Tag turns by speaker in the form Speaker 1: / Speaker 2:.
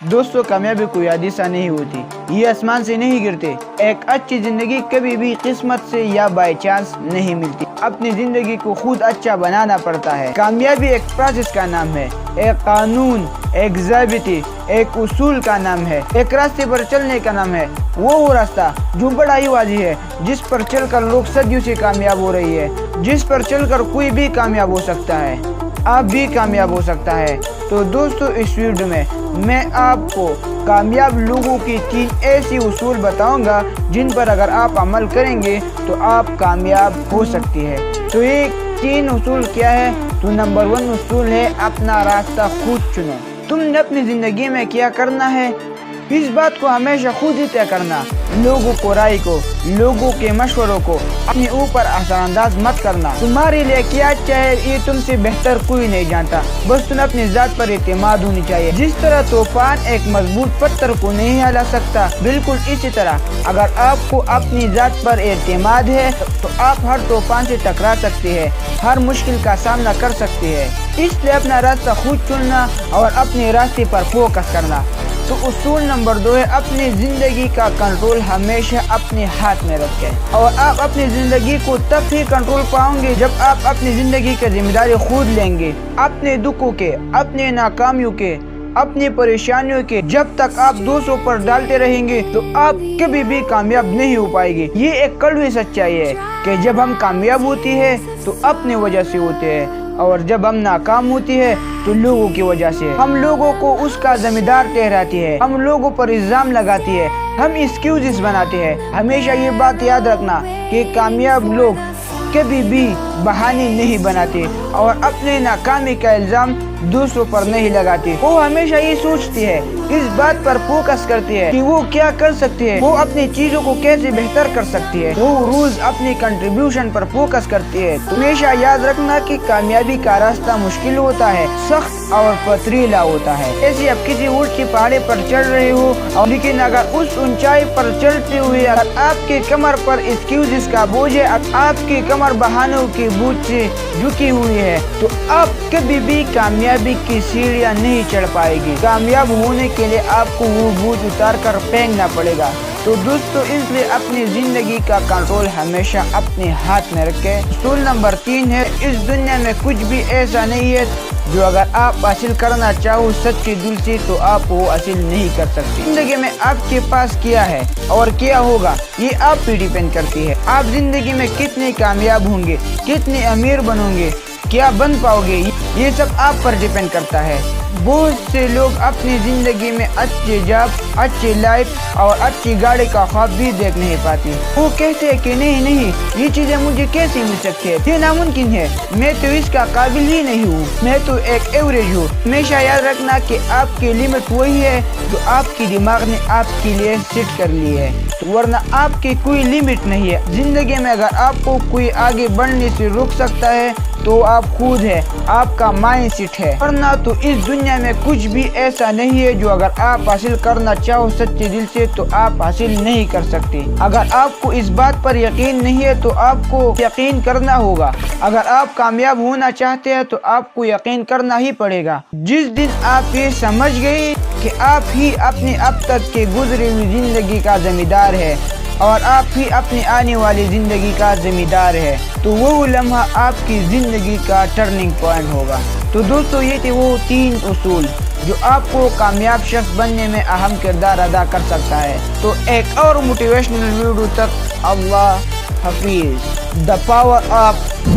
Speaker 1: दोस्तों, कामयाबी कोई हादिसा नहीं होती, ये आसमान से नहीं गिरते। एक अच्छी जिंदगी कभी भी किस्मत से या बाय चांस नहीं मिलती। अपनी जिंदगी को खुद अच्छा बनाना पड़ता है। कामयाबी एक प्रोसेस का नाम है, एक कानून, एक ज़ाबिते, एक उसूल का नाम है, एक रास्ते पर चलने का नाम है। वो रास्ता जो बड़ा ही वाज़िह है, जिस पर चलकर लोग सदियों से कामयाब हो रही है, जिस पर चलकर कोई भी कामयाब हो सकता है, आप भी कामयाब हो सकता है। तो दोस्तों, इस वीडियो में मैं आपको कामयाब लोगों की 3 ऐसी उसूल बताऊंगा जिन पर अगर आप अमल करेंगे तो आप कामयाब हो सकती है। तो ये 3 उसूल क्या है? तो नंबर 1 उसूल है, अपना रास्ता खुद चुनो। तुमने अपनी जिंदगी में क्या करना है, इस बात को हमेशा खुद ही तय करना। लोगों को राय को, लोगों के मशवरों को अपने ऊपर असरअंदाज मत करना। तुम्हारे लिए क्या अच्छा है ये तुमसे बेहतर कोई नहीं जानता। बस तुम्हें अपनी जात पर एतमाद होनी चाहिए। जिस तरह तूफान एक मजबूत पत्थर को नहीं हिला सकता, बिल्कुल इसी तरह अगर आपको अपनी जात पर एतमाद है तो आप हर तूफान से टकरा सकते हैं, हर मुश्किल का सामना कर सकते हैं। इसलिए अपना रास्ता खुद चुनना और अपने रास्ते पर फोकस करना। तो उसूल नंबर 2 है, अपनी जिंदगी का कंट्रोल हमेशा अपने हाथ में रखें। और आप अपनी जिंदगी को तब ही कंट्रोल पाओगे जब आप अपनी जिंदगी की जिम्मेदारी खुद लेंगे। अपने दुखों के, अपने नाकामियों के, अपनी परेशानियों के जब तक आप दूसरों पर डालते रहेंगे तो आप कभी भी कामयाब नहीं हो पाएंगे। ये एक कड़वी सच्चाई है कि जब हम कामयाब होती है तो अपनी वजह से होते हैं, और जब हम नाकाम होती है तो लोगों की वजह से। हम लोगों को उसका जिम्मेदार ठहराती है, हम लोगों पर इल्जाम लगाती है, हम एक्सक्यूजेस बनाते हैं। हमेशा ये बात याद रखना कि कामयाब लोग कभी भी बहाने नहीं बनाते और अपने नाकामी का इल्जाम दूसरों पर नहीं लगाते। वो हमेशा ये सोचती है, इस बात पर फोकस करती है कि वो क्या कर सकती है, वो अपनी चीजों को कैसे बेहतर कर सकती है। वो रोज अपनी कंट्रीब्यूशन पर फोकस करती है। हमेशा याद रखना कि कामयाबी का रास्ता मुश्किल होता है, सख्त और पथरीला होता है। ऐसे आप किसी ऊंची पहाड़ी पर चढ़ रहे हो, और लेकिन अगर उस ऊंचाई पर चढ़ते हुए अगर आपके कमर पर एक्सक्यूजेस का बोझ है, आपकी कमर बहानों के बोझ से झुकी हुई है, तो आप कभी भी कामयाबी की सीढ़ियां नहीं चढ़ पाएगी। कामयाब होने के लिए आपको वो बोझ उतार कर फेंकना पड़ेगा। तो दोस्तों, इसलिए अपनी जिंदगी का कंट्रोल हमेशा अपने हाथ में रखें। उसूल नंबर 3 है, इस दुनिया में कुछ भी ऐसा नहीं है जो अगर आप हासिल करना चाहो सच्चे दिल से तो आप वो हासिल नहीं कर सकते। जिंदगी में आपके पास क्या है और क्या होगा ये आप पे डिपेंड करती है। आप जिंदगी में कितने कामयाब होंगे, कितने अमीर बनोगे, क्या बन पाओगे, ये सब आप पर डिपेंड करता है। बहुत से लोग अपनी जिंदगी में अच्छे जॉब, अच्छी लाइफ और अच्छी गाड़ी का ख्वाब भी देख नहीं पाती। वो कहते हैं कि नहीं ये चीजें मुझे कैसे मिल सकती है, ये नामुमकिन है, मैं तो इसका काबिल ही नहीं हूँ, मैं तो एक एवरेज हूँ। हमेशा याद रखना कि आपकी लिमिट वही है जो आपके दिमाग ने आपके लिए सेट कर ली है, वरना आपकी कोई लिमिट नहीं है। जिंदगी में अगर आपको कोई आगे बढ़ने से रोक सकता है तो आप खुद है, आपका माइंड सेट है, वरना तो इस दुनिया में कुछ भी ऐसा नहीं है जो अगर आप हासिल करना चाहो सच्चे दिल से तो आप हासिल नहीं कर सकते। अगर आपको इस बात पर यकीन नहीं है तो आपको यकीन करना होगा। अगर आप कामयाब होना चाहते हैं तो आपको यकीन करना ही पड़ेगा। जिस दिन आप ये समझ गए कि आप ही अपने अब तक के गुजरी हुई जिंदगी का जिम्मेदार है और आप ही अपनी आने वाली जिंदगी का जिम्मेदार है, तो वो लम्हा आपकी जिंदगी का टर्निंग पॉइंट होगा। तो दोस्तों, ये थे वो 3 उसूल जो आपको कामयाब शख्स बनने में अहम किरदार अदा कर सकता है। तो एक और मोटिवेशनल वीडियो तक अल्लाह हाफिज। The power of